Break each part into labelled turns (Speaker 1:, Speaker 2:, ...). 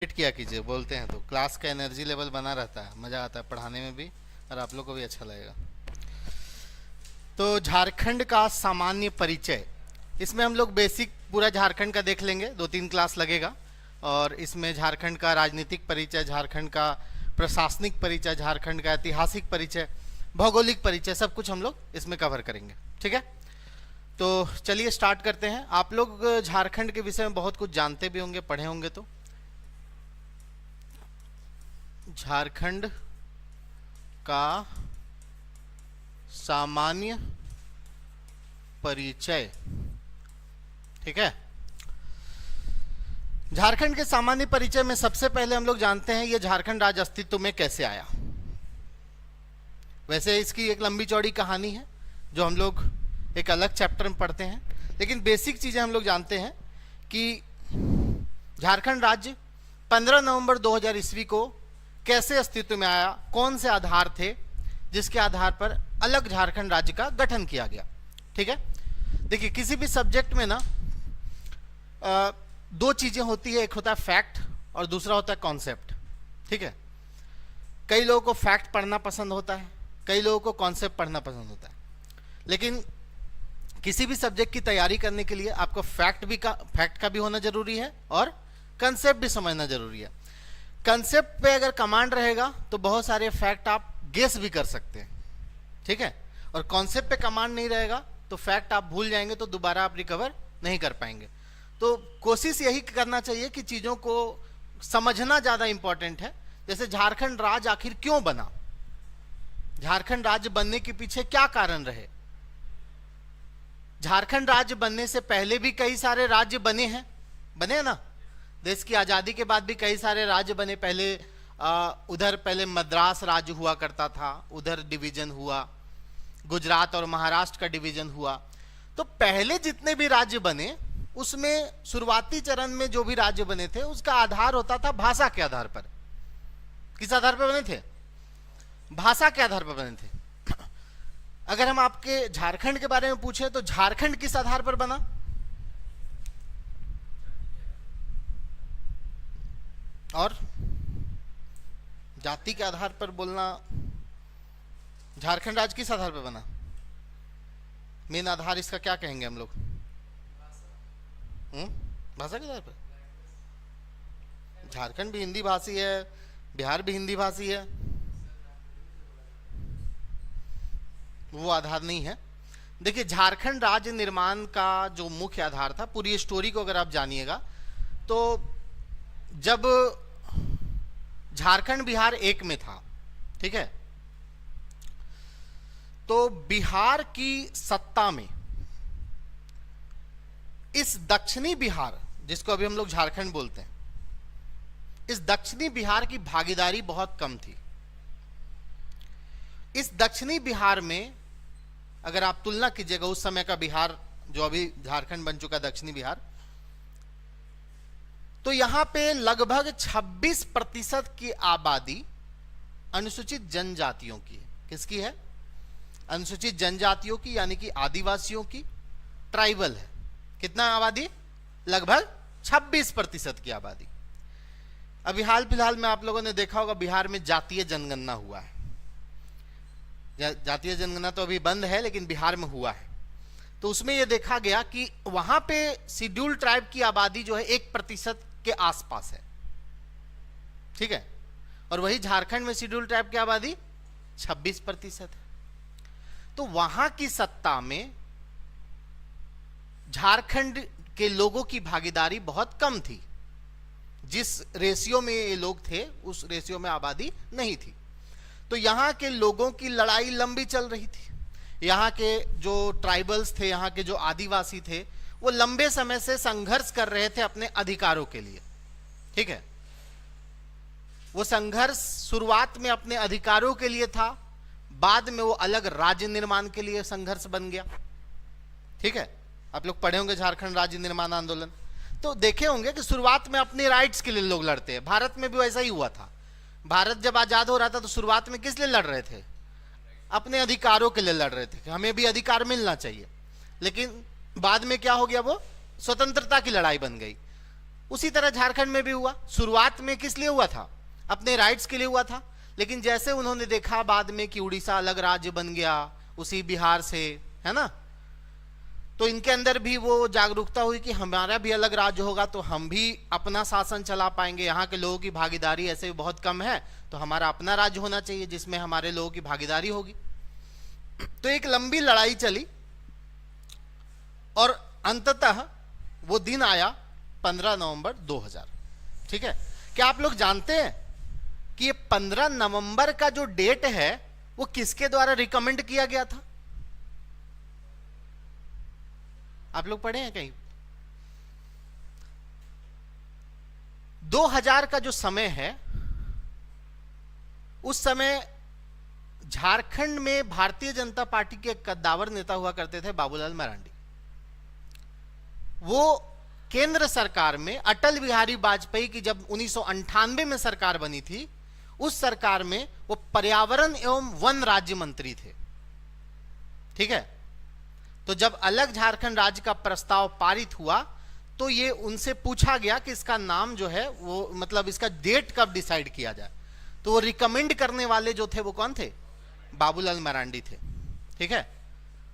Speaker 1: Wait किया कीजिए, बोलते हैं तो क्लास का एनर्जी लेवल बना रहता है, मज़ा आता है पढ़ाने में भी और आप लोग को भी अच्छा लगेगा। तो झारखंड का सामान्य परिचय, इसमें हम लोग बेसिक पूरा झारखंड का देख लेंगे, 2-3 क्लास लगेगा। और इसमें झारखंड का राजनीतिक परिचय, झारखंड का प्रशासनिक परिचय, झारखंड का ऐतिहासिक परिचय, भौगोलिक परिचय, सब कुछ हम लोग इसमें कवर करेंगे। ठीक है, तो चलिए स्टार्ट करते हैं। आप लोग झारखंड के विषय में बहुत कुछ जानते भी होंगे, पढ़े होंगे। तो झारखंड का सामान्य परिचय, ठीक है। झारखंड के सामान्य परिचय में सबसे पहले हम लोग जानते हैं ये झारखंड राज्य अस्तित्व में कैसे आया। वैसे इसकी एक लंबी चौड़ी कहानी है जो हम लोग एक अलग चैप्टर में पढ़ते हैं, लेकिन बेसिक चीजें हम लोग जानते हैं कि झारखंड राज्य 15 नवंबर 2000 ईस्वी को कैसे अस्तित्व में आया, कौन से आधार थे जिसके आधार पर अलग झारखंड राज्य का गठन किया गया। ठीक है, देखिए किसी भी सब्जेक्ट में ना दो चीजें होती है, एक होता है फैक्ट और दूसरा होता है कॉन्सेप्ट। ठीक है, कई लोगों को फैक्ट पढ़ना पसंद होता है, कई लोगों को कॉन्सेप्ट पढ़ना पसंद होता है, लेकिन किसी भी सब्जेक्ट की तैयारी करने के लिए आपको फैक्ट का भी होना जरूरी है और कंसेप्ट भी समझना जरूरी है। कंसेप्ट पे अगर कमांड रहेगा तो बहुत सारे फैक्ट आप गेस भी कर सकते हैं, ठीक है, और कॉन्सेप्ट पे कमांड नहीं रहेगा तो फैक्ट आप भूल जाएंगे, तो दोबारा आप रिकवर नहीं कर पाएंगे। तो कोशिश यही करना चाहिए कि चीजों को समझना ज्यादा इंपॉर्टेंट है। जैसे झारखंड राज्य आखिर क्यों बना, झारखंड राज्य बनने के पीछे क्या कारण रहे। झारखंड राज्य बनने से पहले भी कई सारे राज्य बने हैं, बने ना, देश की आजादी के बाद भी कई सारे राज्य बने। पहले उधर पहले मद्रास राज्य हुआ करता था, उधर डिवीजन हुआ, गुजरात और महाराष्ट्र का डिवीजन हुआ। तो पहले जितने भी राज्य बने उसमें शुरुआती चरण में जो भी राज्य बने थे उसका आधार होता था भाषा के आधार पर। किस आधार पर बने थे? भाषा के आधार पर बने थे। अगर हम आपके झारखंड के बारे में पूछे तो झारखंड किस आधार पर बना? और जाति के आधार पर बोलना, झारखंड राज्य किस आधार पर बना? मेन आधार इसका क्या कहेंगे हम लोग? भाषा के आधार पर। झारखंड भी हिंदी भाषी है, बिहार भी हिंदी भाषी है, वो आधार नहीं है। देखिए झारखंड राज्य निर्माण का जो मुख्य आधार था, पूरी स्टोरी को अगर आप जानिएगा तो जब झारखंड बिहार एक में था, ठीक है, तो बिहार की सत्ता में इस दक्षिणी बिहार, जिसको अभी हम लोग झारखंड बोलते हैं, इस दक्षिणी बिहार की भागीदारी बहुत कम थी। इस दक्षिणी बिहार में अगर आप तुलना कीजिएगा उस समय का बिहार जो अभी झारखंड बन चुका दक्षिणी बिहार, तो यहां पे लगभग 26% की आबादी अनुसूचित जनजातियों की है। किसकी है? अनुसूचित जनजातियों की, यानी कि आदिवासियों की, ट्राइबल है। कितना आबादी? लगभग 26% की आबादी। अभी हाल फिलहाल में आप लोगों ने देखा होगा बिहार में जातीय जनगणना हुआ है। जातीय जनगणना तो अभी बंद है, लेकिन बिहार में हुआ है। तो उसमें यह देखा गया कि वहां पे शेड्यूल ट्राइब की आबादी जो है 1% के आसपास है, ठीक है, और वही झारखंड में शेड्यूल ट्राइब की आबादी 26% है। तो वहां की सत्ता में झारखंड के लोगों की भागीदारी बहुत कम थी। जिस रेशियो में ये लोग थे उस रेशियो में आबादी नहीं थी। तो यहां के लोगों की लड़ाई लंबी चल रही थी। यहां के जो ट्राइबल्स थे, यहां के जो आदिवासी थे, वो लंबे समय से संघर्ष कर रहे थे अपने अधिकारों के लिए, ठीक है। वो संघर्ष शुरुआत में अपने अधिकारों के लिए था, बाद में वो अलग राज्य निर्माण के लिए संघर्ष बन गया, ठीक है। आप लोग पढ़े होंगे झारखंड राज्य निर्माण आंदोलन, तो देखे होंगे कि शुरुआत में अपने राइट्स के लिए लोग लड़ते हैं। भारत में भी वैसा ही हुआ था। भारत जब आजाद हो रहा था तो शुरुआत में किस लिए लड़ रहे थे? अपने अधिकारों के लिए लड़ रहे थे कि हमें भी अधिकार मिलना चाहिए। लेकिन बाद में क्या हो गया? वो स्वतंत्रता की लड़ाई बन गई। उसी तरह झारखंड में भी हुआ। शुरुआत में किस लिए हुआ था? अपने राइट्स के लिए हुआ था। लेकिन जैसे उन्होंने देखा बाद में कि उड़ीसा अलग राज्य बन गया उसी बिहार से, है ना, तो इनके अंदर भी वो जागरूकता हुई कि हमारा भी अलग राज्य होगा तो हम भी अपना शासन चला पाएंगे। यहाँ के लोगों की भागीदारी ऐसे भी बहुत कम है, तो हमारा अपना राज्य होना चाहिए जिसमें हमारे लोगों की भागीदारी होगी। तो एक लंबी लड़ाई चली और अंततः वो दिन आया 15 नवंबर 2000। ठीक है, क्या आप लोग जानते हैं कि ये 15 नवंबर का जो डेट है वो किसके द्वारा रिकमेंड किया गया था? आप लोग पढ़े हैं कहीं? 2000 का जो समय है, उस समय झारखंड में भारतीय जनता पार्टी के कद्दावर नेता हुआ करते थे बाबूलाल मरांडी। वो केंद्र सरकार में अटल बिहारी वाजपेयी की जब 1998 में सरकार बनी थी, उस सरकार में वो पर्यावरण एवं वन राज्य मंत्री थे। ठीक है, तो जब अलग झारखंड राज्य का प्रस्ताव पारित हुआ तो ये उनसे पूछा गया कि इसका नाम जो है वो, मतलब इसका डेट कब डिसाइड किया जाए, तो वो रिकमेंड करने वाले जो थे वो कौन थे? बाबूलाल मरांडी थे। ठीक है,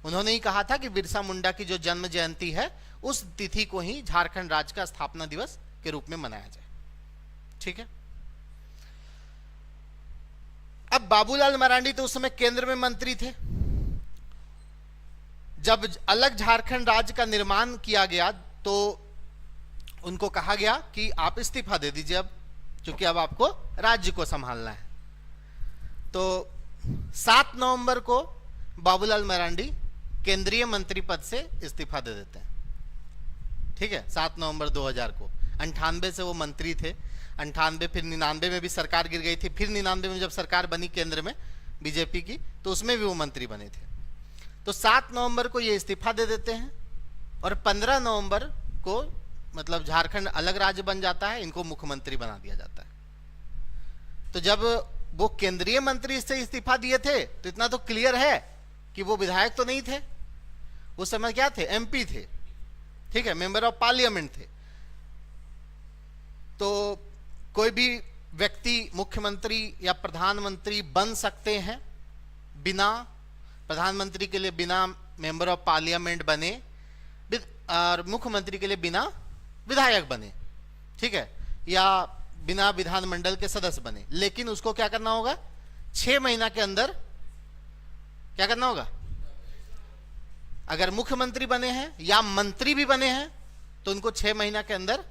Speaker 1: उन्होंने ही कहा था कि बिरसा मुंडा की जो जन्म जयंती है उस तिथि को ही झारखंड राज्य का स्थापना दिवस के रूप में मनाया जाए। ठीक है, अब बाबूलाल मरांडी तो उस समय केंद्र में मंत्री थे। जब अलग झारखंड राज्य का निर्माण किया गया तो उनको कहा गया कि आप इस्तीफा दे दीजिए अब, क्योंकि अब आपको राज्य को संभालना है। तो 7 नवंबर को बाबूलाल मरांडी केंद्रीय मंत्री पद से इस्तीफा दे देते हैं। ठीक है, 7 नवंबर 2000 को। 98 से वो मंत्री थे, 98 फिर 99 में भी सरकार गिर गई थी, फिर 99 में जब सरकार बनी केंद्र में बीजेपी की तो उसमें भी वो मंत्री बने थे। तो 7 नवंबर को ये इस्तीफा दे देते हैं और 15 नवंबर को मतलब झारखंड अलग राज्य बन जाता है, इनको मुख्यमंत्री बना दिया जाता है। तो जब वो केंद्रीय मंत्री से इस्तीफा दिए थे तो इतना तो क्लियर है कि वो विधायक तो नहीं थे, उस समय क्या थे? एमपी थे। ठीक है, मेंबर ऑफ पार्लियामेंट थे। तो कोई भी व्यक्ति मुख्यमंत्री या प्रधानमंत्री बन सकते हैं बिना, प्रधानमंत्री के लिए बिना मेंबर ऑफ पार्लियामेंट बने और मुख्यमंत्री के लिए बिना विधायक बने। ठीक है, या बिना विधानमंडल के सदस्य बने। लेकिन उसको क्या करना होगा? 6 महीना के अंदर क्या करना होगा? अगर मुख्यमंत्री बने हैं या मंत्री भी बने हैं तो उनको 6 महीना के अंदर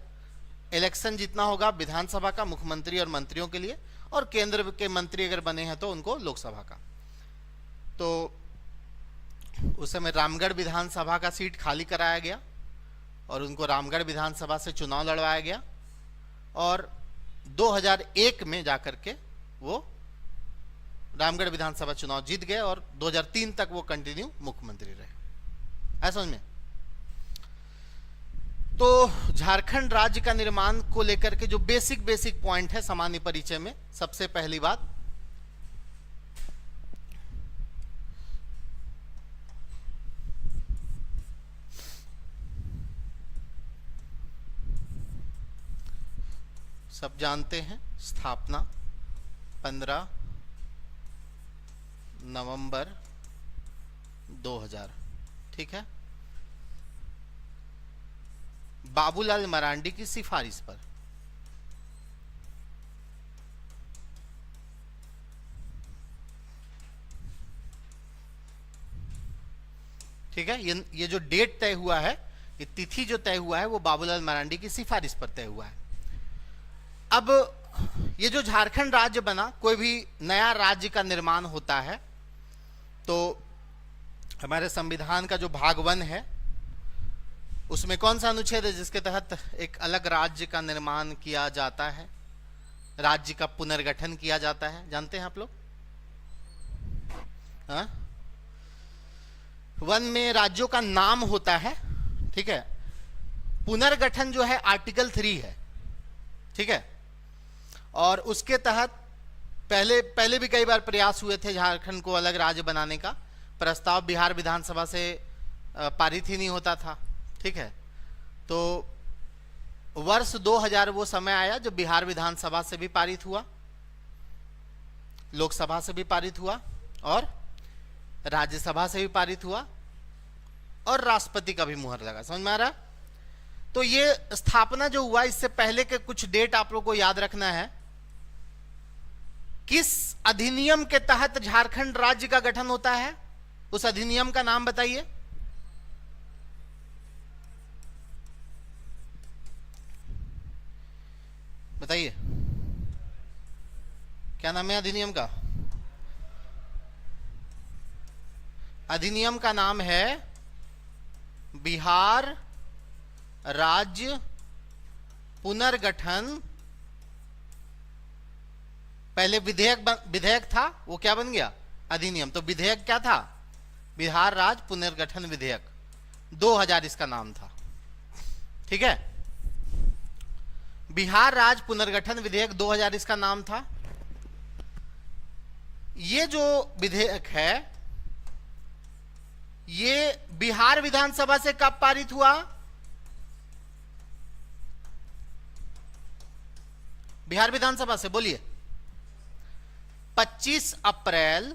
Speaker 1: इलेक्शन जीतना होगा विधानसभा का, मुख्यमंत्री और मंत्रियों के लिए, और केंद्र के मंत्री अगर बने हैं तो उनको लोकसभा का। तो उस समय रामगढ़ विधानसभा का सीट खाली कराया गया और उनको रामगढ़ विधानसभा से चुनाव लड़वाया गया और 2001 में जाकर के वो रामगढ़ विधानसभा चुनाव जीत गए और 2003 तक वो कंटिन्यू मुख्यमंत्री रहे। ऐसा समझ में? तो झारखंड राज्य का निर्माण को लेकर के जो बेसिक पॉइंट है सामान्य परिचय में, सबसे पहली बात, सब जानते हैं, स्थापना 15 नवंबर 2000। ठीक है, बाबूलाल मरांडी की सिफारिश पर। ठीक है, ये जो डेट तय हुआ है, ये तिथि जो तय हुआ है वो बाबूलाल मरांडी की सिफारिश पर तय हुआ है। अब ये जो झारखंड राज्य बना, कोई भी नया राज्य का निर्माण होता है तो हमारे संविधान का जो भाग 1 है उसमें कौन सा अनुच्छेद है जिसके तहत एक अलग राज्य का निर्माण किया जाता है, राज्य का पुनर्गठन किया जाता है? जानते हैं आप लोग? हाँ, 1 में राज्यों का नाम होता है। ठीक है, पुनर्गठन जो है आर्टिकल 3 है। ठीक है, और उसके तहत पहले भी कई बार प्रयास हुए थे झारखंड को अलग राज्य बनाने का। प्रस्ताव बिहार विधानसभा से पारित ही नहीं होता था। ठीक है, तो वर्ष 2000 वो समय आया जब बिहार विधानसभा से भी पारित हुआ, लोकसभा से भी पारित हुआ और राज्यसभा से भी पारित हुआ और राष्ट्रपति का भी मुहर लगा। समझ में आ रहा? तो ये स्थापना जो हुआ, इससे पहले के कुछ डेट आप लोगों को याद रखना है। किस अधिनियम के तहत झारखंड राज्य का गठन होता है? उस अधिनियम का नाम बताइए। बताइए, क्या नाम है अधिनियम का? अधिनियम का नाम है बिहार राज्य पुनर्गठन। पहले विधेयक था, वो क्या बन गया? अधिनियम। तो विधेयक क्या था? बिहार राज्य पुनर्गठन विधेयक 2000 इसका नाम था। ठीक है, बिहार राज्य पुनर्गठन विधेयक 2000 इसका नाम था। ये जो विधेयक है ये बिहार विधानसभा से कब पारित हुआ? बिहार विधानसभा से बोलिए। 25 अप्रैल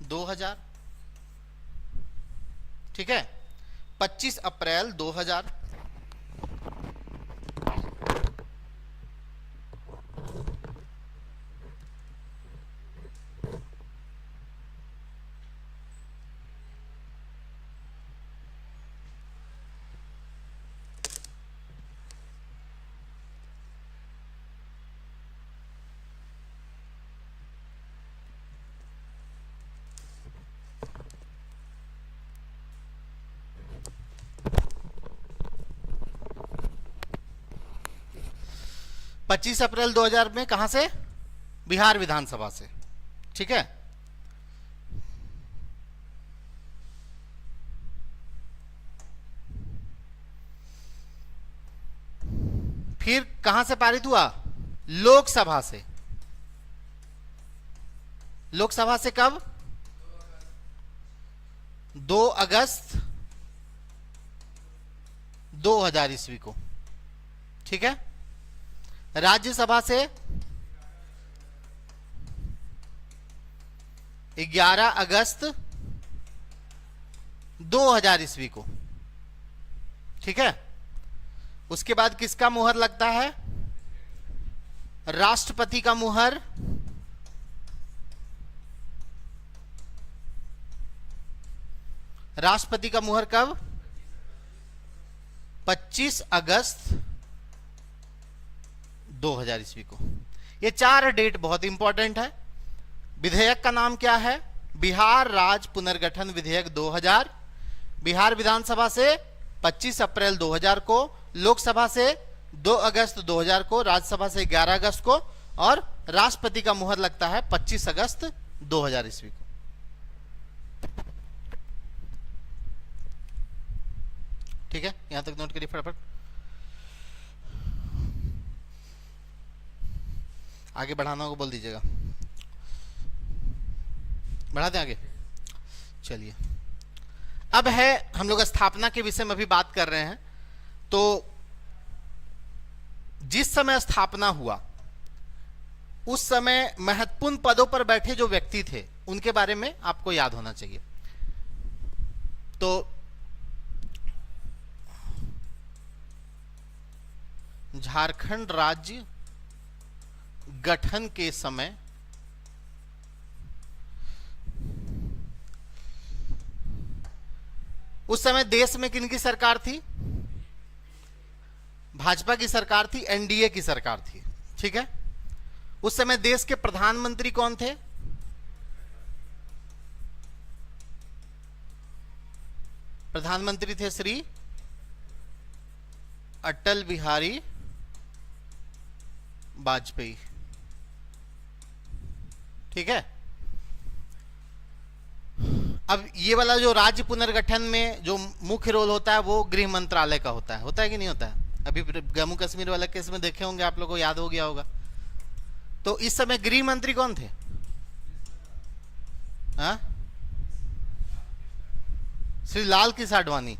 Speaker 1: 2000। ठीक है, 25 अप्रैल 2000। पच्चीस अप्रैल 2000 में कहां से? बिहार विधानसभा से। ठीक है, फिर कहां से पारित हुआ? लोकसभा से। लोकसभा से कब? 2 अगस्त 2000 ईस्वी को। ठीक है, राज्यसभा से 11 अगस्त 2000 ईस्वी को। ठीक है, उसके बाद किसका मुहर लगता है? राष्ट्रपति का मुहर। राष्ट्रपति का मुहर कब? 25 अगस्त 2000 ईस्वी को। ये 4 डेट बहुत इंपॉर्टेंट है। विधेयक का नाम क्या है? बिहार राज्य पुनर्गठन विधेयक 2000। बिहार विधानसभा से 25 अप्रैल 2000 को, लोकसभा से 2 अगस्त 2000 को, राज्यसभा से 11 अगस्त को और राष्ट्रपति का मुहर लगता है 25 अगस्त 2000 ईस्वी को। ठीक है, यहां तक नोट करिए फटाफट। आगे बढ़ाना होगा बोल दीजिएगा। बढ़ा दें आगे? चलिए, अब है हम लोग स्थापना के विषय में अभी बात कर रहे हैं। तो जिस समय स्थापना हुआ उस समय महत्वपूर्ण पदों पर बैठे जो व्यक्ति थे उनके बारे में आपको याद होना चाहिए। तो झारखंड राज्य गठन के समय उस समय देश में किनकी सरकार थी? भाजपा की सरकार थी, एनडीए की सरकार थी। ठीक है, उस समय देश के प्रधानमंत्री कौन थे? प्रधानमंत्री थे श्री अटल बिहारी वाजपेयी। ठीक है, अब ये वाला जो राज्य पुनर्गठन में जो मुख्य रोल होता है वो गृह मंत्रालय का होता है कि नहीं होता है? अभी जम्मू कश्मीर वाला केस में देखे होंगे आप लोगों को, याद हो गया होगा। तो इस समय गृह मंत्री कौन थे? हाँ, श्री लाल कृष्ण आडवाणी,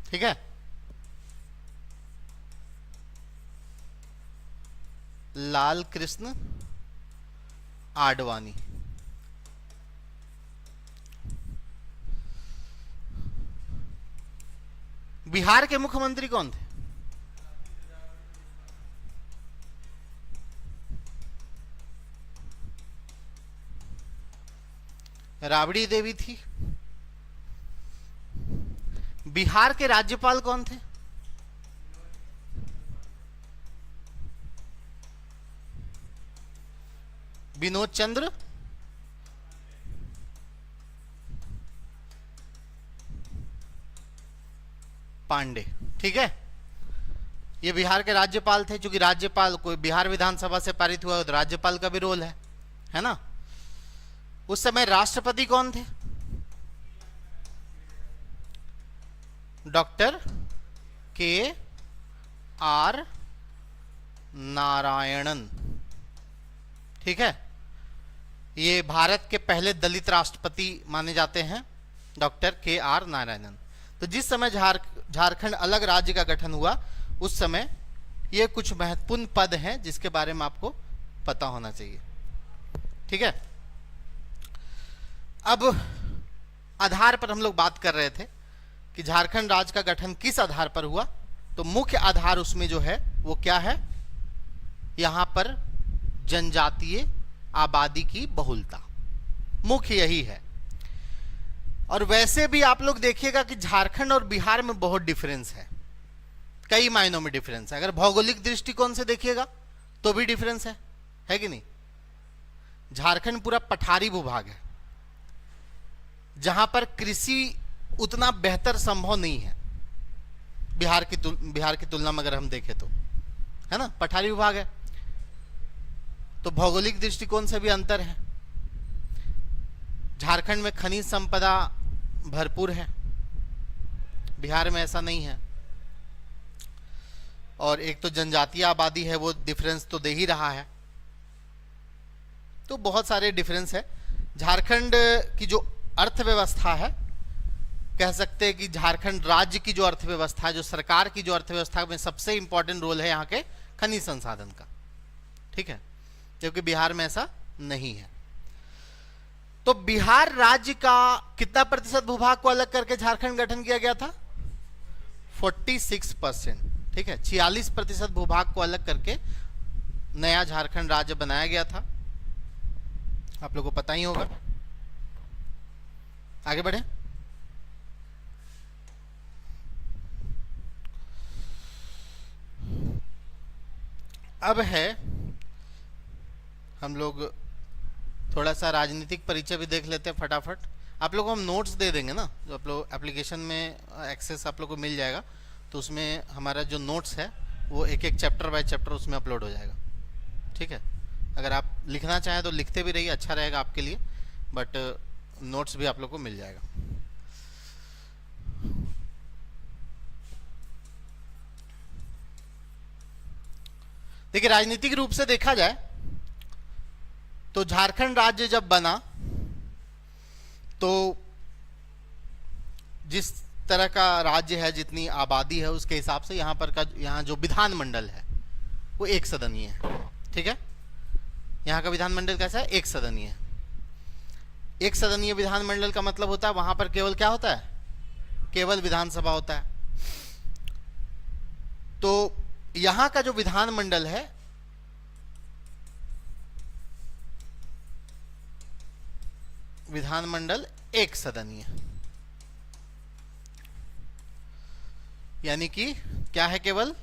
Speaker 1: ठीक है, लाल कृष्ण आडवाणी। बिहार के मुख्यमंत्री कौन थे? राबड़ी देवी थी। बिहार के राज्यपाल कौन थे? विनोद चंद्र पांडे, ठीक है, ये बिहार के राज्यपाल थे। क्योंकि राज्यपाल कोई बिहार विधानसभा से पारित हुआ तो राज्यपाल का भी रोल है ना। उस समय राष्ट्रपति कौन थे? डॉक्टर के आर नारायणन, ठीक है, ये भारत के पहले दलित राष्ट्रपति माने जाते हैं, डॉक्टर के आर नारायणन। तो जिस समय झारखंड अलग राज्य का गठन हुआ उस समय ये कुछ महत्वपूर्ण पद हैं जिसके बारे में आपको पता होना चाहिए, ठीक है। अब आधार पर हम लोग बात कर रहे थे कि झारखंड राज्य का गठन किस आधार पर हुआ। तो मुख्य आधार उसमें जो है वो क्या है? यहां पर जनजातीय आबादी की बहुलता, मुख्य यही है। और वैसे भी आप लोग देखिएगा कि झारखंड और बिहार में बहुत डिफरेंस है, कई मायनों में डिफरेंस है। अगर भौगोलिक दृष्टिकोण से देखिएगा तो भी डिफरेंस है कि नहीं। झारखंड पूरा पठारी भूभाग है जहां पर कृषि उतना बेहतर संभव नहीं है बिहार की तुलना में अगर हम देखें तो, है ना, पठारी विभाग है। तो भौगोलिक दृष्टिकोण से भी अंतर है। झारखंड में खनिज संपदा भरपूर है, बिहार में ऐसा नहीं है। और एक तो जनजातीय आबादी है, वो डिफरेंस तो दे ही रहा है। तो बहुत सारे डिफरेंस है। झारखंड की जो अर्थव्यवस्था है, कह सकते हैं कि झारखंड राज्य की जो अर्थव्यवस्था है, जो सरकार की जो अर्थव्यवस्था में सबसे इंपॉर्टेंट रोल है यहाँ के खनिज संसाधन का, ठीक है, जबकि बिहार में ऐसा नहीं है। तो बिहार राज्य का कितना प्रतिशत भूभाग को अलग करके झारखंड गठन किया गया था? 46%, ठीक है, 46% भूभाग को अलग करके नया झारखंड राज्य बनाया गया था। आप लोगों को पता ही होगा। आगे बढ़े। अब है हम लोग थोड़ा सा राजनीतिक परिचय भी देख लेते हैं फटाफट। आप लोगों को हम नोट्स दे देंगे ना, जो आप लोग एप्लीकेशन में एक्सेस आप लोग को मिल जाएगा, तो उसमें हमारा जो नोट्स है वो एक एक चैप्टर बाय चैप्टर उसमें अपलोड हो जाएगा, ठीक है। अगर आप लिखना चाहें तो लिखते भी रहिए, अच्छा रहेगा आपके लिए, बट नोट्स भी आप लोग को मिल जाएगा। देखिए, राजनीतिक रूप से देखा जाए तो झारखंड राज्य जब बना तो जिस तरह का राज्य है, जितनी आबादी है, उसके हिसाब से यहाँ जो विधानमंडल है वो एक सदनीय है, ठीक है। यहाँ का विधानमंडल कैसा है? एक सदनीय है। एक सदनीय विधानमंडल का मतलब होता है वहां पर केवल क्या होता है? केवल विधानसभा होता है। तो यहां का जो विधानमंडल है विधानमंडल एक सदनीय, यानी कि क्या है? केवल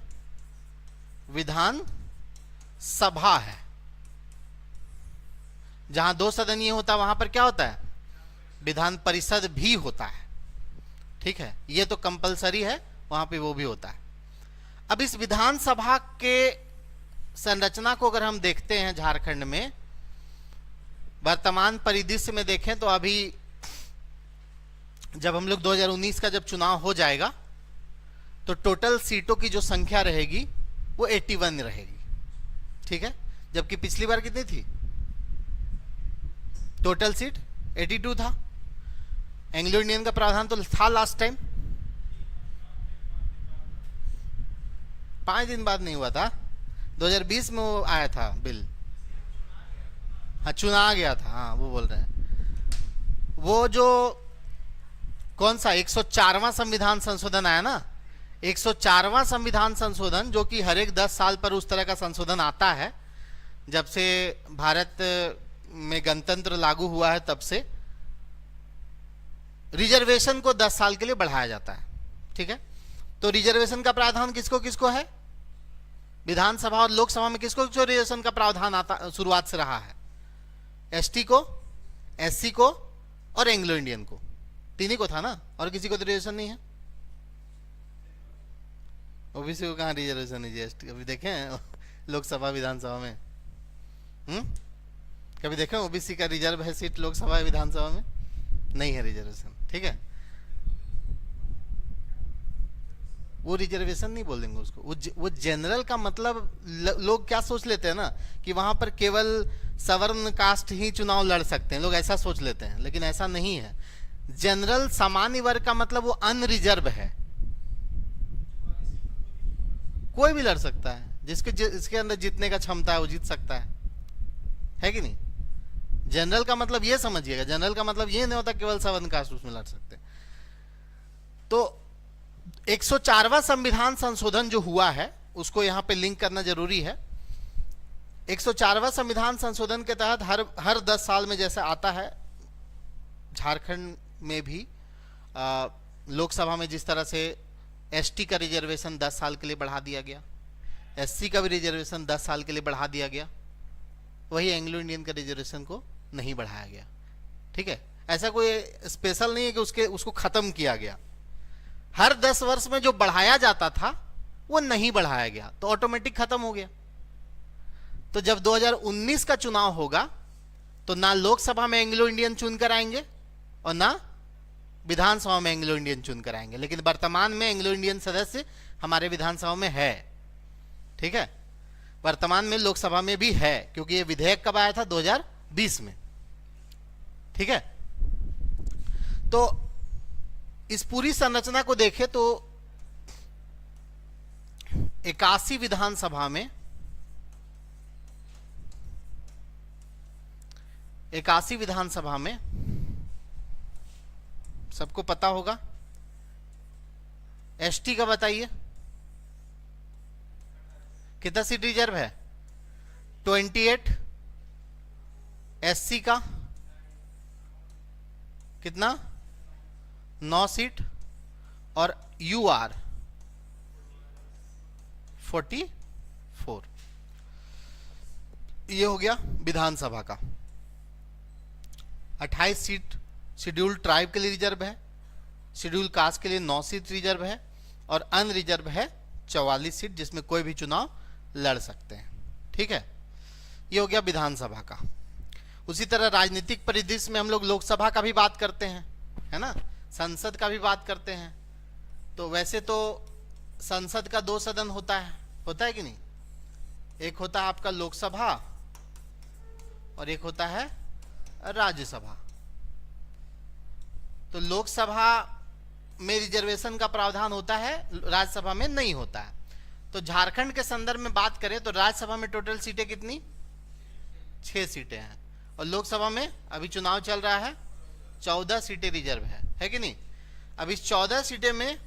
Speaker 1: विधान सभा है। जहां दो सदनीय होता है वहां पर क्या होता है? विधान परिषद भी होता है, ठीक है। ये तो कंपलसरी है, वहां पे वो भी होता है। अब इस विधानसभा के संरचना को अगर हम देखते हैं झारखंड में वर्तमान परिदृश्य में देखें तो अभी जब हम लोग 2019 का जब चुनाव हो जाएगा तो टोटल सीटों की जो संख्या रहेगी वो 81 रहेगी, ठीक है। जबकि पिछली बार कितनी थी? टोटल सीट 82 था। एंग्लो इंडियन का प्रावधान तो था लास्ट टाइम, 5 दिन बाद नहीं हुआ था, 2020 में वो आया था बिल। हाँ चुना गया था, हाँ वो बोल रहे हैं। वो जो कौन सा 104वां संविधान संशोधन आया ना, 104वां संविधान संशोधन, जो कि हर एक 10 साल पर उस तरह का संशोधन आता है, जब से भारत में गणतंत्र लागू हुआ है तब से रिजर्वेशन को 10 साल के लिए बढ़ाया जाता है। ठीक है, तो रिजर्वेशन का प्रावधान किसको किसको है, विधानसभा और लोकसभा में किसको किसको रिजर्वेशन का प्रावधान आता शुरुआत से रहा है, एसटी को, एससी को और एंग्लो इंडियन को, तीन को था ना, और किसी को तो रिजर्वेशन नहीं है। ओबीसी को कहां रिजर्वेशन है, जीएसटी अभी देखें लोकसभा विधानसभा में, कभी देखें ओबीसी का रिजर्व है सीट लोकसभा विधानसभा में, नहीं है रिजर्वेशन। ठीक है, वो रिजर्वेशन नहीं बोल देंगे उसको, वो जनरल का मतलब लोग क्या सोच लेते हैं ना कि वहां पर केवल सवर्ण कास्ट ही चुनाव लड़ सकते हैं, लोग ऐसा सोच लेते हैं, लेकिन ऐसा नहीं है। जनरल सामान्य वर्ग का मतलब वो अनरिजर्व है, कोई भी लड़ सकता है, जिसके अंदर जीतने का क्षमता है वो जीत सकता है कि नहीं। जनरल का मतलब ये समझिएगा, जनरल का मतलब ये नहीं होता केवल सवर्ण कास्ट उसमें लड़ सकते। तो 104वां संविधान संशोधन जो हुआ है उसको यहां पे लिंक करना जरूरी है। 104वां संविधान संशोधन के तहत हर 10 साल में जैसे आता है, झारखंड में भी लोकसभा में जिस तरह से एसटी का रिजर्वेशन 10 साल के लिए बढ़ा दिया गया, एससी का भी रिजर्वेशन 10 साल के लिए बढ़ा दिया गया, वही एंग्लो इंडियन का रिजर्वेशन को नहीं बढ़ाया गया। ठीक है, ऐसा कोई स्पेशल नहीं है कि उसको खत्म किया गया। हर 10 वर्ष में जो बढ़ाया जाता था वो नहीं बढ़ाया गया, तो ऑटोमेटिक खत्म हो गया। तो जब 2019 का चुनाव होगा तो ना लोकसभा में एंग्लो इंडियन चुनकर आएंगे और ना विधानसभा में एंग्लो इंडियन चुनकर आएंगे, लेकिन वर्तमान में एंग्लो इंडियन सदस्य हमारे विधानसभा में है। ठीक है, वर्तमान में लोकसभा में भी है, क्योंकि ये विधेयक कब आया था, 2020 में। ठीक है, तो इस पूरी संरचना को देखें तो 81 विधानसभा में 81 विधानसभा में सबको पता होगा, एसटी का बताइए कितना सीट रिजर्व है, 28, एससी का कितना 9 सीट और यूआर 44। ये हो गया विधानसभा का। 28 सीट शेड्यूल ट्राइब के लिए रिजर्व है, शेड्यूल कास्ट के लिए 9 सीट रिजर्व है और अनरिजर्व है 44 सीट, जिसमें कोई भी चुनाव लड़ सकते हैं। ठीक है, ये हो गया विधानसभा का। उसी तरह राजनीतिक परिदृश्य में हम लोग लोकसभा का भी बात करते हैं, है ना, संसद का भी बात करते हैं। तो वैसे तो संसद का 2 सदन होता है कि नहीं, एक होता है आपका लोकसभा और एक होता है राज्यसभा। तो लोकसभा में रिजर्वेशन का प्रावधान होता है, राज्यसभा में नहीं होता है। तो झारखंड के संदर्भ में बात करें तो राज्यसभा में टोटल सीटें कितनी, 6 सीटें हैं, और लोकसभा में अभी चुनाव चल रहा है, 14 सीटें रिजर्व है कि नहीं। अब इस 14 सीटें में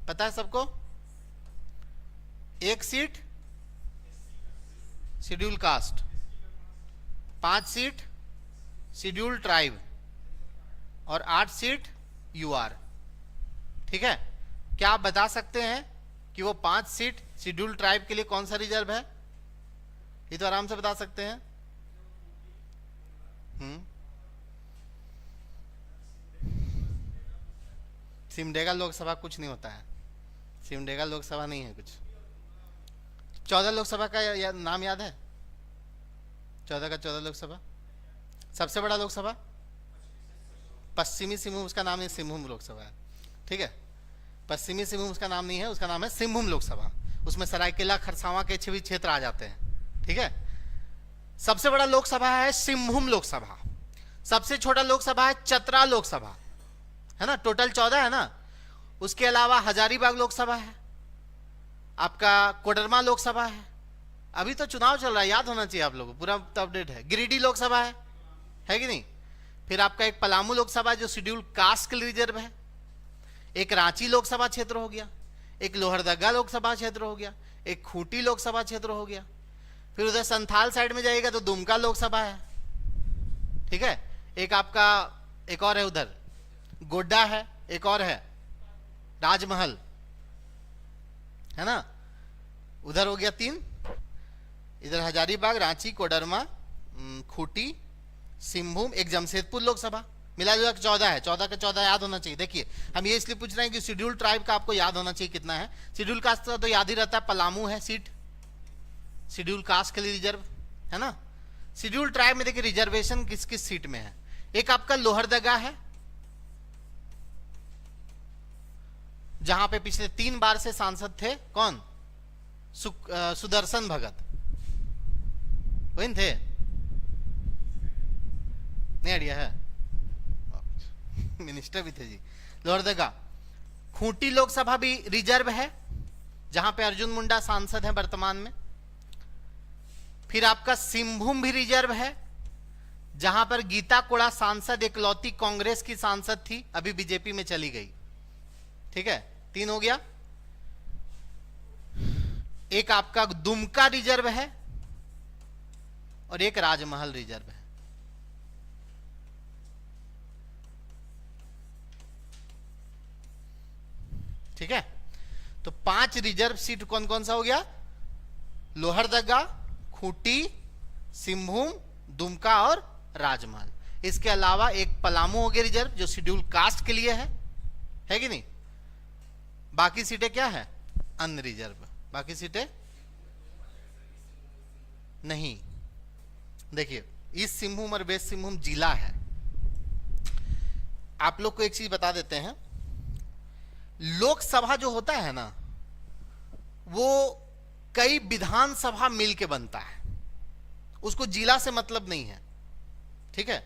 Speaker 1: पता है सबको, 1 seat schedule caste, 5 seat schedule tribe और 8 सीट यूआर। ठीक है, क्या आप बता सकते हैं कि वो 5 सीट शेड्यूल ट्राइब के लिए कौन सा रिजर्व है? ये तो आराम से बता सकते हैं। सिमडेगा लोकसभा कुछ नहीं होता है, सिमडेगा लोकसभा नहीं है कुछ। 14 लोकसभा का नाम याद है, 14 का 14 लोकसभा। सबसे बड़ा लोकसभा पश्चिमी सिंहभूम, उसका नाम है सिंहभूम लोकसभा है। ठीक है, पश्चिमी सिंहभूम उसका नाम नहीं है, उसका नाम है सिंहभूम लोकसभा। उसमें सरायकेला खरसावां के 6 क्षेत्र आ जाते हैं। ठीक है, सबसे बड़ा लोकसभा है सिंहभूम लोकसभा, सबसे छोटा लोकसभा है चतरा लोकसभा। है ना, टोटल 14 है ना। उसके अलावा हजारीबाग लोकसभा है, आपका कोडरमा लोकसभा है, अभी तो चुनाव चल रहा है, याद होना चाहिए आप लोगों को, पूरा अपडेट है। गिरिडीह लोकसभा है कि नहीं। फिर आपका एक पलामू लोकसभा जो शेड्यूल कास्ट के लिए रिजर्व है, एक रांची लोकसभा क्षेत्र हो गया, एक लोहरदगा लोकसभा क्षेत्र हो गया, एक खूंटी लोकसभा क्षेत्र हो गया। फिर उधर संथाल साइड में जाइएगा तो दुमका लोकसभा है, ठीक है। एक आपका एक और है उधर गोड्डा है, एक और है राजमहल, है ना। उधर हो गया 3, इधर हजारीबाग, रांची, कोडरमा, खूंटी, सिंहभूम, एक जमशेदपुर लोकसभा, मिला जुला 14 है। 14 का 14 याद होना चाहिए। देखिए हम ये इसलिए पूछ रहे हैं कि शेड्यूल ट्राइब का आपको याद होना चाहिए कितना है। शेड्यूल कास्ट तो याद ही रहता है, पलामू है सीट शेड्यूल कास्ट के लिए रिजर्व, है ना। शेड्यूल ट्राइब में देखिए रिजर्वेशन किस किस सीट में है। एक आपका लोहरदगा है, जहां पे पिछले 3 बार से सांसद थे कौन, सुदर्शन भगत, वही थे, नहीं आइडिया है, मिनिस्टर भी थे जी। लोहरदगा। खूंटी लोकसभा भी रिजर्व है, जहां पे अर्जुन मुंडा सांसद है वर्तमान में। फिर आपका सिंहभूम भी रिजर्व है, जहां पर गीता कोड़ा सांसद इकलौती कांग्रेस की सांसद थी, अभी बीजेपी में चली गई, ठीक है। 3 हो गया। एक आपका दुमका रिजर्व है और एक राजमहल रिजर्व है। ठीक है, तो 5 रिजर्व सीट कौन कौन सा हो गया, लोहरदगा, खूंटी, सिंहभूम, दुमका और राजमहल। इसके अलावा एक पलामू हो गया रिजर्व जो शेड्यूल कास्ट के लिए है कि नहीं। बाकी सीटें क्या है, अन्य रिजर्व, बाकी सीटें नहीं। देखिए ईस्ट सिंहभूम और वेस्ट सिंहभूम जिला है। आप लोग को एक चीज बता देते हैं, लोकसभा जो होता है ना, वो कई विधानसभा मिलके बनता है, उसको जिला से मतलब नहीं है, ठीक है।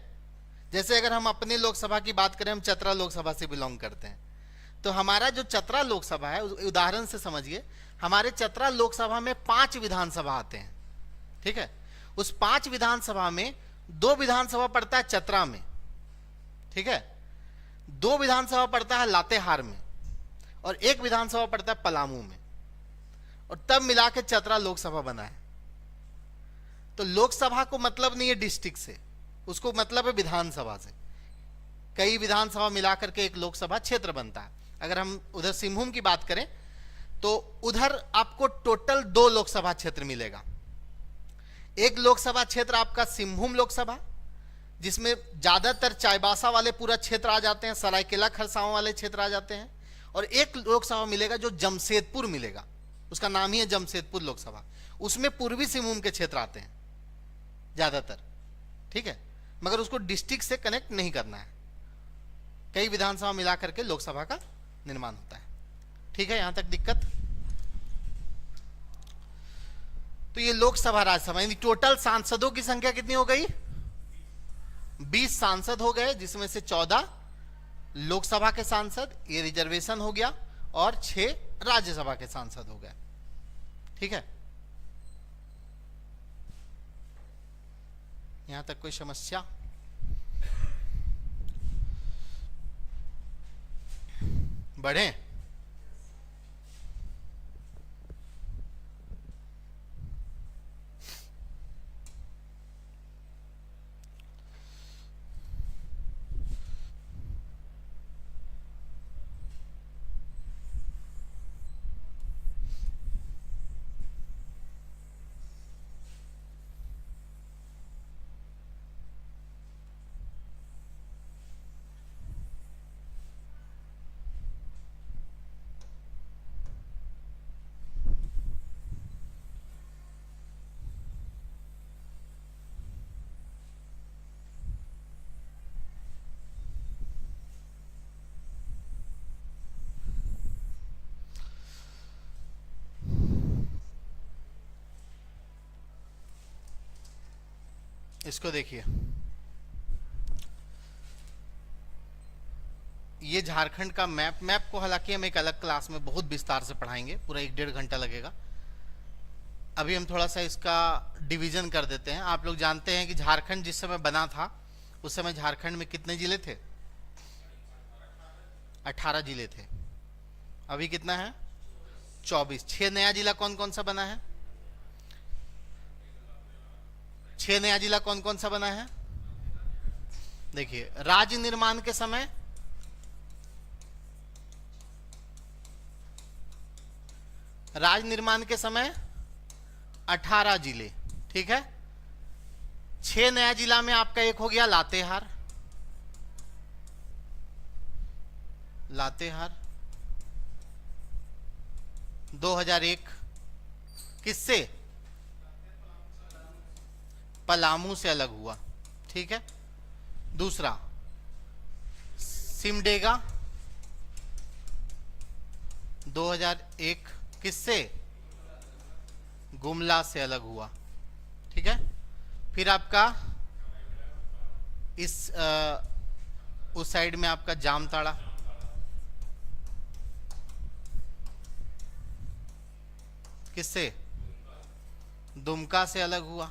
Speaker 1: जैसे अगर हम अपने लोकसभा की बात करें, हम चतरा लोकसभा से बिलोंग करते हैं, तो हमारा जो चतरा लोकसभा है, उदाहरण से समझिए, हमारे चतरा लोकसभा में 5 विधानसभा आते हैं, ठीक है। उस 5 विधानसभा में 2 विधानसभा पड़ता है चतरा में, ठीक है, 2 विधानसभा पड़ता है लातेहार में और 1 विधानसभा पड़ता है पलामू में, और तब मिला के चतरा लोकसभा बना है। तो लोकसभा को मतलब नहीं है डिस्ट्रिक्ट से, उसको मतलब है विधानसभा से। कई विधानसभा मिलाकर के एक लोकसभा क्षेत्र बनता है। अगर हम उधर सिंहभूम की बात करें तो उधर आपको टोटल 2 लोकसभा क्षेत्र मिलेगा। एक लोकसभा क्षेत्र आपका सिंहभूम लोकसभा, जिसमें ज्यादातर चाईबासा वाले पूरा क्षेत्र आ जाते हैं, सरायकेला खरसावां वाले क्षेत्र आ जाते हैं, और एक लोकसभा मिलेगा जो जमशेदपुर मिलेगा, उसका नाम ही है जमशेदपुर लोकसभा। उसमें पूर्वी सिंहभूम के क्षेत्र आते हैं ज्यादातर, ठीक है, मगर उसको डिस्ट्रिक्ट से कनेक्ट नहीं करना है। कई विधानसभा मिलाकर के लोकसभा का निर्माण होता है, ठीक है। यहां तक दिक्कत। तो ये लोकसभा राज्यसभा, यानी टोटल सांसदों की संख्या कितनी हो गई, 20 सांसद हो गए, जिसमें से 14 लोकसभा के सांसद, ये रिजर्वेशन हो गया, और 6 राज्यसभा के सांसद हो गए, ठीक है। यहां तक कोई समस्या, बढ़े। इसको देखिए, ये झारखंड का मैप को हालांकि हम एक अलग क्लास में बहुत विस्तार से पढ़ाएंगे, पूरा 1-1.5 घंटा लगेगा। अभी हम थोड़ा सा इसका डिवीजन कर देते हैं। आप लोग जानते हैं कि झारखंड जिस समय बना था उस समय झारखंड में कितने जिले थे? 18 जिले थे। अभी कितना है? 24। 6 नया जिला कौन कौन सा बना है? 6 नया जिला कौन कौन सा बना है? देखिए, राज्य निर्माण के समय राज्य निर्माण के समय 18 जिले, ठीक है। 6 नया जिला में आपका एक हो गया लातेहार। लातेहार 2001 किससे? पलामू से अलग हुआ, ठीक है। दूसरा सिमडेगा 2001 किससे? गुमला से अलग हुआ, ठीक है। फिर आपका इस उस साइड में आपका जामताड़ा, किससे? दुमका से अलग हुआ।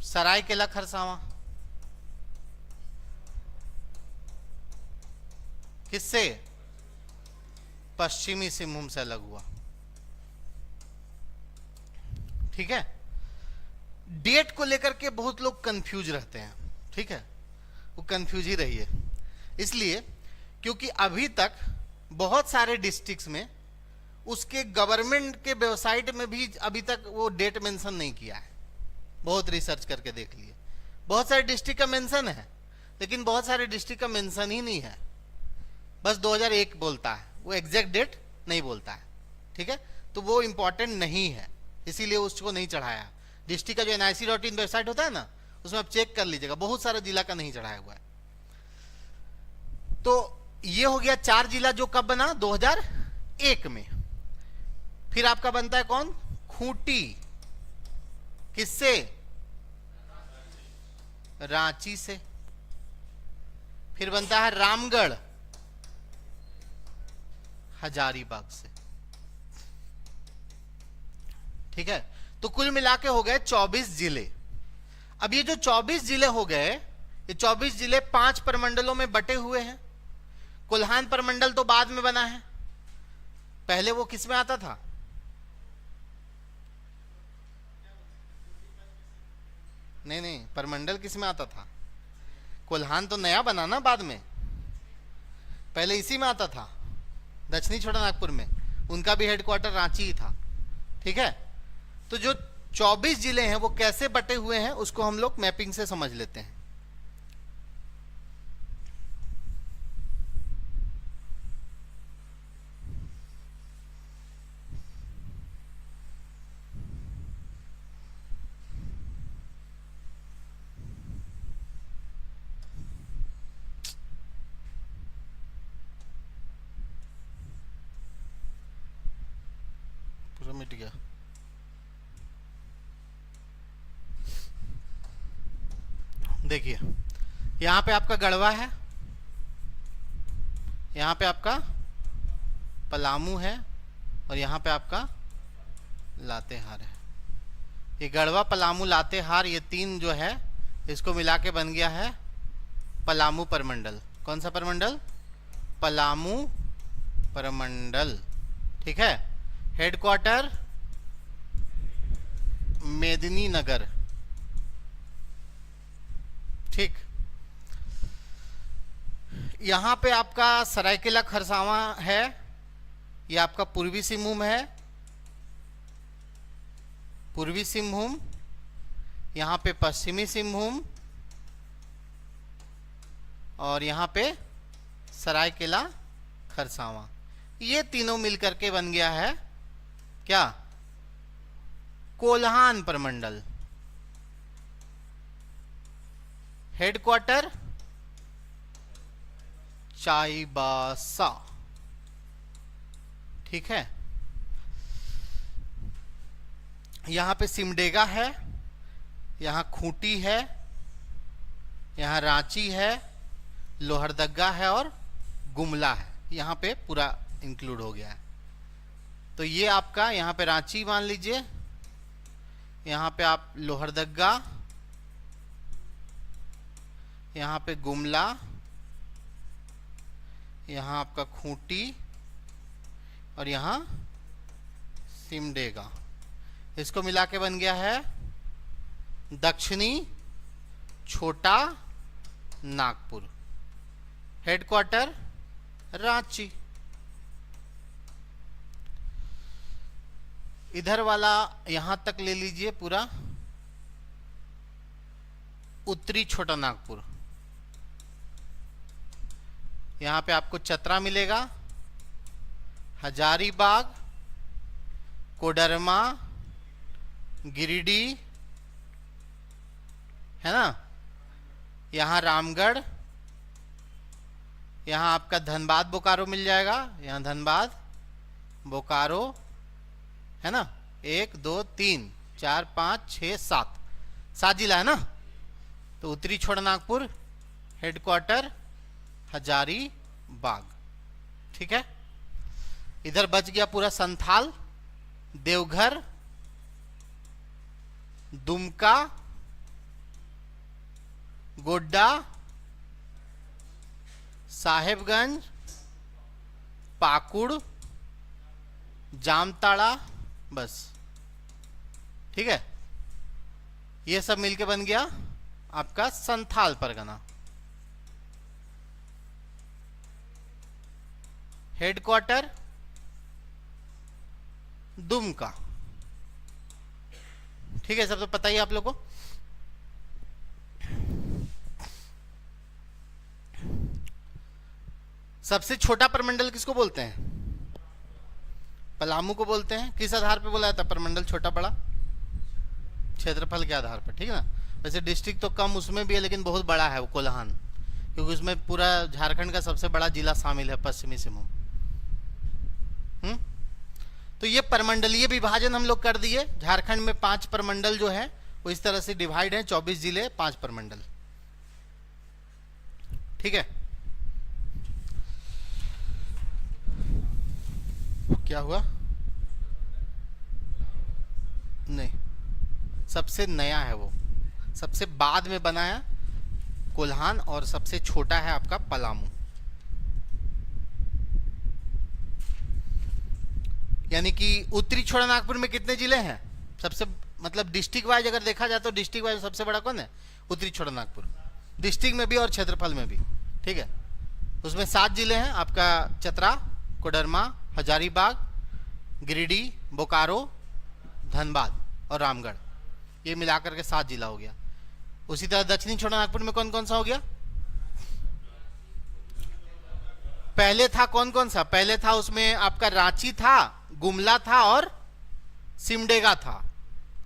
Speaker 1: सरायकेला खरसावां किससे? पश्चिमी सिंहभूम से अलग हुआ, ठीक है। डेट को लेकर के बहुत लोग कंफ्यूज रहते हैं, ठीक है, वो कंफ्यूज ही रहिए। इसलिए क्योंकि अभी तक बहुत सारे डिस्ट्रिक्ट्स में उसके गवर्नमेंट के वेबसाइट में भी अभी तक वो डेट मेंशन नहीं किया है। बहुत रिसर्च करके देख लिए, बहुत सारे डिस्ट्रिक्ट का मेंशन है, लेकिन बहुत सारे डिस्ट्रिक्ट का मेंशन ही नहीं है। बस 2001 बोलता है, वो एग्जैक्ट डेट नहीं बोलता है, ठीक है। तो वो इंपॉर्टेंट नहीं है, इसीलिए उसको नहीं चढ़ाया। डिस्ट्रिक्ट का जो nic.in वेबसाइट होता है ना, उसमें आप चेक कर लीजिएगा, बहुत सारे जिला का नहीं चढ़ाया हुआ है। तो ये हो गया 4 जिला जो कब बना? 2001 में। फिर आपका बनता है कौन? खूंटी, किससे? रांची से। फिर बनता है रामगढ़, हजारीबाग से, ठीक है। तो कुल मिला के हो गए 24 जिले। अब ये जो 24 जिले हो गए, ये 24 जिले 5 प्रमंडलों में बटे हुए हैं। कोल्हान प्रमंडल तो बाद में बना है, पहले वो किस में आता था? नहीं, प्रमंडल किस में आता था? कोल्हान तो नया बना ना बाद में, पहले इसी में आता था, दक्षिणी छोटा नागपुर में। उनका भी हेडक्वार्टर रांची ही था, ठीक है। तो जो 24 जिले हैं वो कैसे बटे हुए हैं उसको हम लोग मैपिंग से समझ लेते हैं। पूरा मिट गया। देखिए, यहां पे आपका गढ़वा है, यहां पे आपका पलामू है, और यहां पे आपका लातेहार है। ये गढ़वा, पलामू, लातेहार, ये 3 जो है इसको मिला के बन गया है पलामू प्रमंडल। कौन सा प्रमंडल? पलामू प्रमंडल, ठीक है। हेडक्वार्टर मेदिनीनगर, ठीक। यहां पे आपका सरायकेला खरसावां है, ये आपका पूर्वी सिंहभूम है, पूर्वी सिंहभूम। यहां पे पश्चिमी सिंहभूम, और यहां पे सरायकेला खरसावां। ये तीनों मिलकर के बन गया है क्या? कोल्हान प्रमंडल। हेडक्वार्टर चाईबासा, ठीक है। यहां पे सिमडेगा है, यहां खूंटी है, यहां रांची है, लोहरदगा है और गुमला है, यहाँ पे पूरा इंक्लूड हो गया है। तो ये आपका यहाँ पे रांची मान लीजिए, यहाँ पे आप लोहरदगा, यहाँ पे गुमला, यहाँ आपका खूंटी और यहाँ सिमडेगा। इसको मिला के बन गया है दक्षिणी छोटा नागपुर, हेडक्वार्टर रांची। इधर वाला यहां तक ले लीजिए पूरा उत्तरी छोटा नागपुर। यहां पे आपको चतरा मिलेगा, हजारीबाग, कोडरमा, गिरिडीह, है ना, यहाँ रामगढ़, यहाँ आपका धनबाद बोकारो मिल जाएगा, यहाँ धनबाद बोकारो, है ना, 1 2 3 4 5 6 7 जिला है ना। तो उत्तरी छोटा नागपुर, हेडक्वार्टर हजारीबाग, ठीक है। इधर बच गया पूरा संथाल, देवघर, दुमका, गोड्डा, साहेबगंज, पाकुड़, जामताड़ा, बस, ठीक है। ये सब मिलके बन गया आपका संथाल परगना। हेडक्वार्टर दुमका, ठीक है, सब तो पता ही आप लोग को। सबसे छोटा परमंडल किसको बोलते हैं? पलामू को बोलते हैं। किस आधार पे बोला जाता है परमंडल छोटा बड़ा? क्षेत्रफल के आधार पर, ठीक है ना। वैसे डिस्ट्रिक्ट तो कम उसमें भी है, लेकिन बहुत बड़ा है वो कोल्हान, क्योंकि उसमें पूरा झारखंड का सबसे बड़ा जिला शामिल है, पश्चिमी सिंहभूम। तो ये परमंडलीय विभाजन हम लोग कर दिए। झारखंड में 5 परमंडल जो है वो इस तरह से डिवाइड है, 24 जिले 5 परमंडल, ठीक है। क्या हुआ? नहीं, सबसे नया है वो, सबसे बाद में बनाया कोल्हान, और सबसे छोटा है आपका पलामू। यानी कि उत्तरी छोटा नागपुर में कितने जिले हैं? सबसे मतलब डिस्ट्रिक्ट वाइज अगर देखा जाए तो डिस्ट्रिक्ट वाइज सबसे बड़ा कौन है? उत्तरी छोटा नागपुर, डिस्ट्रिक्ट में भी और क्षेत्रफल में भी, ठीक है। उसमें 7 जिले हैं आपका, चतरा, कोडरमा, हजारीबाग, गिरिडीह, बोकारो, धनबाद और रामगढ़, ये मिलाकर के 7 जिला हो गया। उसी तरह दक्षिणी छोटा नागपुर में कौन कौन सा हो गया? पहले था कौन कौन सा? पहले था उसमें आपका रांची था, गुमला था और सिमडेगा था,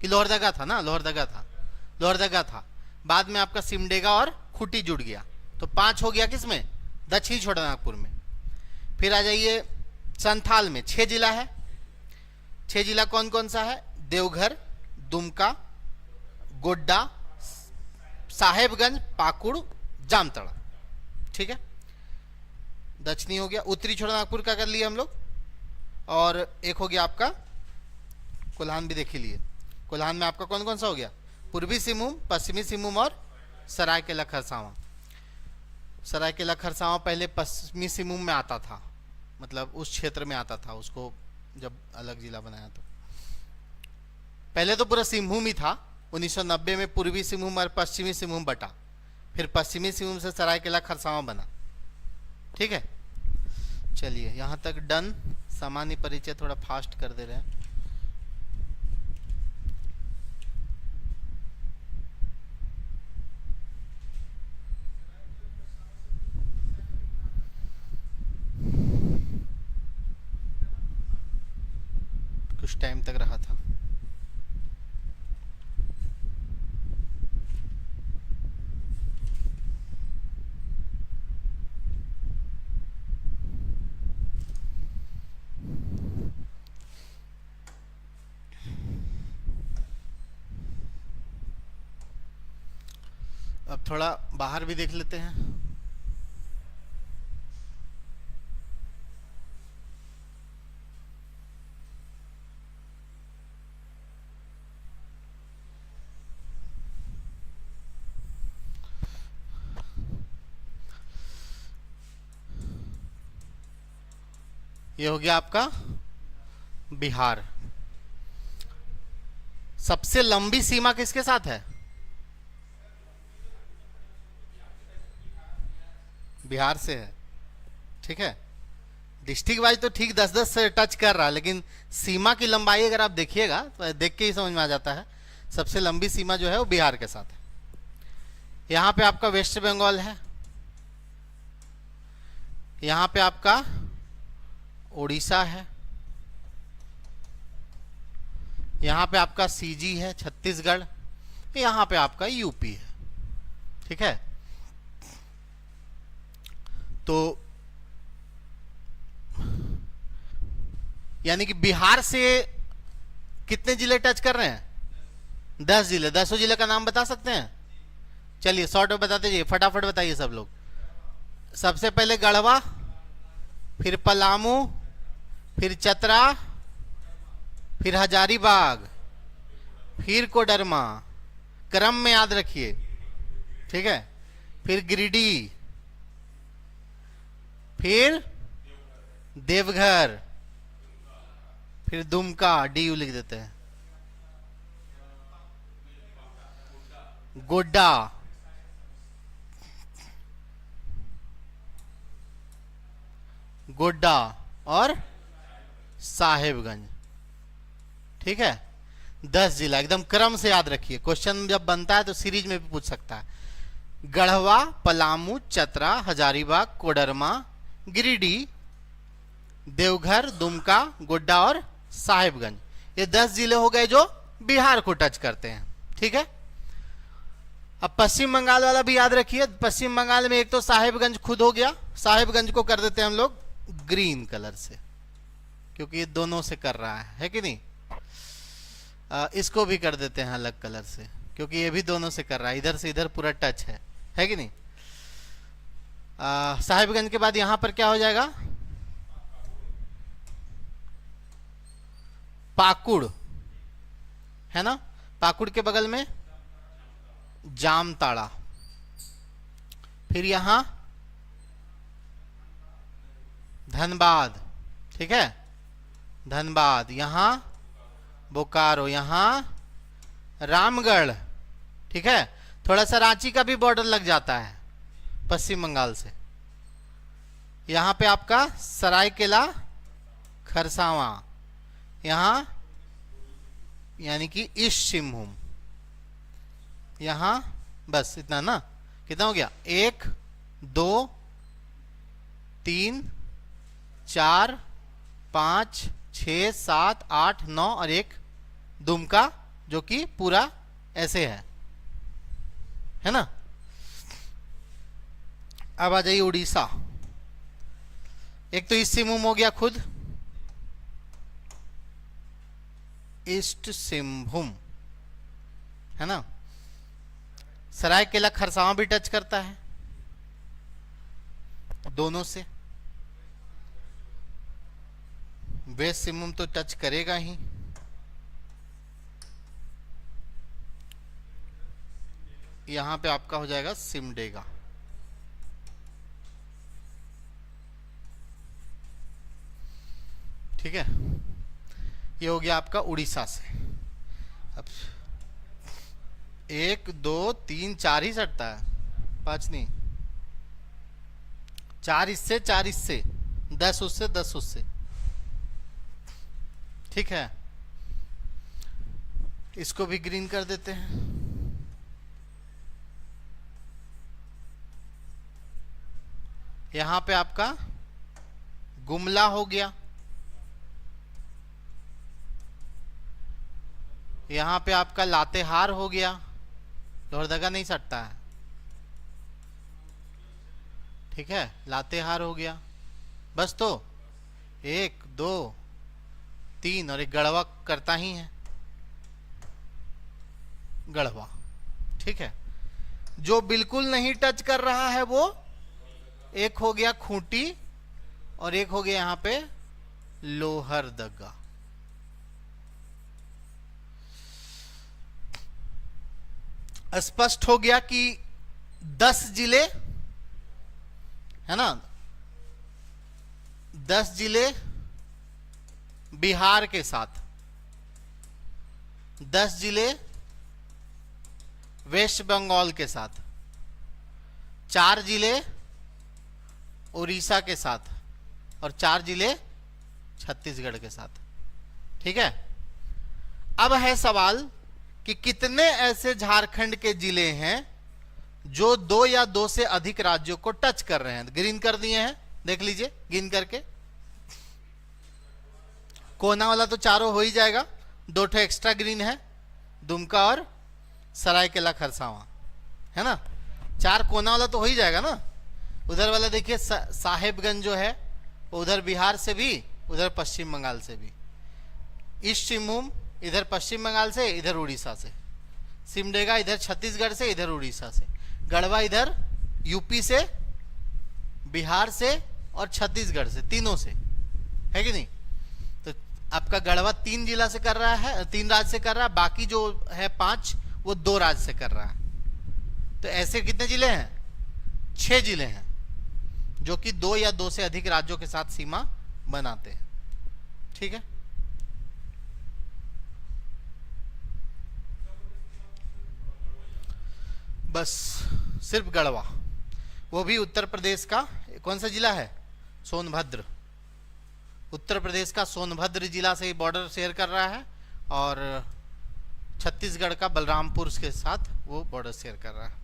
Speaker 1: कि लोहरदगा था ना, लोहरदगा था। बाद में आपका सिमडेगा और खूंटी जुड़ गया, तो 5 हो गया किसमें? दक्षिणी छोटा नागपुर में। फिर आ जाइए संथाल में 6 जिला है। 6 जिला कौन कौन सा है? देवघर, दुमका, गोड्डा, साहेबगंज, पाकुड़, जामताड़ा, ठीक है। दक्षिणी हो गया। उत्तरी छोटा नागपुर का कर लिया हम लोग, और एक हो गया आपका कोल्हान भी देख लिए। कोल्हान में आपका कौन कौन सा हो गया? पूर्वी सिंहभूम, पश्चिमी सिंहभूम और सरायकेला खरसावां। सरायकेला खरसावां पहले पश्चिमी सिंहभूम में आता था, मतलब उस क्षेत्र में आता था, उसको जब अलग जिला बनाया तो। पहले तो पूरा सिंहभूम ही था। 1990 में पूर्वी सिंहभूम और पश्चिमी सिंहभूम बटा, फिर पश्चिमी सिंहभूम से सरायकेला खरसावां बना, ठीक है। चलिए यहाँ तक डन। सामान्य परिचय थोड़ा फास्ट कर दे रहे हैं। कुछ टाइम तक रहा था। अब थोड़ा बाहर भी देख लेते हैं। ये हो गया आपका बिहार। सबसे लंबी सीमा किसके साथ है? बिहार से है। ठीक है, डिस्ट्रिक्ट वाइज तो ठीक 10-10 से टच कर रहा है, लेकिन सीमा की लंबाई अगर आप देखिएगा तो देख के ही समझ में आ जाता है। सबसे लंबी सीमा जो है वो बिहार के साथ है। यहां पे आपका वेस्ट बंगाल है, यहां पे आपका उड़ीसा है, यहां पे आपका सीजी है छत्तीसगढ़, यहां पे आपका यूपी है। ठीक है, तो यानी कि बिहार से कितने जिले टच कर रहे हैं? 10 जिले। 10 जिले का नाम बता सकते हैं? चलिए शॉर्ट में बताते जाइए, फटाफट बताइए सब लोग। सबसे पहले गढ़वा, फिर पलामू, फिर चतरा, फिर हजारीबाग, फिर कोडरमा। क्रम में याद रखिए। ठीक है, फिर गिरिडीह, फिर देवघर, फिर दुमका, डीयू लिख देते हैं, गोड्डा, गोड्डा और साहेबगंज। ठीक है, 10 जिला एकदम क्रम से याद रखिए। क्वेश्चन जब बनता है तो सीरीज में भी पूछ सकता है। गढ़वा, पलामू, चतरा, हजारीबाग, कोडरमा, गिरिडीह, देवघर, दुमका, गोड्डा और साहेबगंज। ये 10 जिले हो गए जो बिहार को टच करते हैं। ठीक है, अब पश्चिम बंगाल वाला भी याद रखिए। पश्चिम बंगाल में एक तो साहेबगंज खुद हो गया, साहेबगंज को कर देते हैं हम लोग ग्रीन कलर से, क्योंकि ये दोनों से कर रहा है कि नहीं। इसको भी कर देते हैं अलग कलर से, क्योंकि ये भी दोनों से कर रहा है, इधर से इधर पूरा टच है कि नहीं। साहेबगंज के बाद यहां पर क्या हो जाएगा? पाकुड़ है ना, पाकुड़ के बगल में जामताड़ा, फिर यहां धनबाद। ठीक है, धनबाद, यहां बोकारो, यहां रामगढ़। ठीक है, थोड़ा सा रांची का भी बॉर्डर लग जाता है पश्चिम बंगाल से। यहां पे आपका सरायकेला खरसावां, यहां यानी कि ईस्ट सिंहभूम, यहां बस इतना ना। कितना हो गया? 1 2 3 4 5 6 7 8 9 और एक दुमका, जो कि पूरा ऐसे है ना। अब आ जाइए उड़ीसा। एक तो ईस्ट सिंहभूम हो गया खुद, ईस्ट सिंहभूम है ना। सरायकेला खरसावां भी टच करता है दोनों से। वेस्ट सिंहभूम तो टच करेगा ही। यहां पे आपका हो जाएगा सिमडेगा। ठीक है, ये हो गया आपका उड़ीसा से। अब 1 2 3 4 ही सटता है, 5 नहीं। 4 इससे 4 इससे, 10 उससे 10 उससे। ठीक है, इसको भी ग्रीन कर देते हैं। यहां पे आपका गुमला हो गया, यहां पे आपका लातेहार हो गया। लोहरदगा नहीं सटता है। ठीक है, लातेहार हो गया। बस तो 1 2 3 और एक गढ़वा करता ही है, गढ़वा। ठीक है, जो बिल्कुल नहीं टच कर रहा है वो एक हो गया खूंटी और एक हो गया यहां पे लोहरदगा। स्पष्ट हो गया कि 10 जिले है ना, 10 जिले बिहार के साथ, 10 जिले वेस्ट बंगाल के साथ, 4 जिले उड़ीसा के साथ और 4 जिले छत्तीसगढ़ के साथ। ठीक है। अब है सवाल कि कितने ऐसे झारखंड के जिले हैं जो 2 या 2 से अधिक राज्यों को टच कर रहे हैं। ग्रीन कर दिए हैं, देख लीजिए गिन करके। कोना वाला तो चारों हो ही जाएगा, 2 ठे एक्स्ट्रा ग्रीन है, दुमका और सरायकेला खरसावां, है ना। 4 कोना वाला तो हो ही जाएगा ना। उधर वाला देखिए साहेबगंज जो है वो उधर बिहार से भी, उधर पश्चिम बंगाल से भी। ईस्ट सिंहभूम इधर पश्चिम बंगाल से, इधर उड़ीसा से। सिमडेगा इधर छत्तीसगढ़ से, इधर उड़ीसा से। गढ़वा इधर यूपी से, बिहार से और छत्तीसगढ़ से, तीनों से, है कि नहीं। तो आपका गढ़वा 3 जिला से कर रहा है, 3 राज्य से कर रहा है, बाकी जो है 5 वो 2 राज्य से कर रहा है। तो ऐसे कितने जिले हैं? 6 जिले हैं जो कि 2 या 2 से अधिक राज्यों के साथ सीमा बनाते हैं। ठीक है। बस सिर्फ गढ़वा, वो भी उत्तर प्रदेश का कौन सा जिला है? सोनभद्र। उत्तर प्रदेश का सोनभद्र जिला से बॉर्डर शेयर कर रहा है और छत्तीसगढ़ का बलरामपुर के साथ वो बॉर्डर शेयर कर रहा है।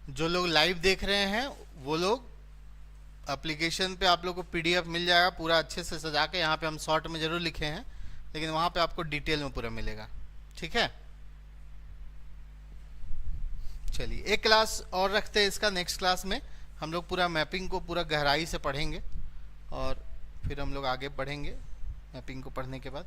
Speaker 1: जो लोग लाइव देख रहे हैं वो लोग एप्लीकेशन पे आप लोग को पीडीएफ मिल जाएगा पूरा अच्छे से सजा के। यहाँ पे हम शॉर्ट में जरूर लिखे हैं लेकिन वहाँ पे आपको डिटेल में पूरा मिलेगा। ठीक है। चलिए एक क्लास और रखते हैं इसका। नेक्स्ट क्लास में हम लोग पूरा मैपिंग को पूरा गहराई से पढ़ेंगे और फिर हम लोग आगे बढ़ेंगे मैपिंग को पढ़ने के बाद।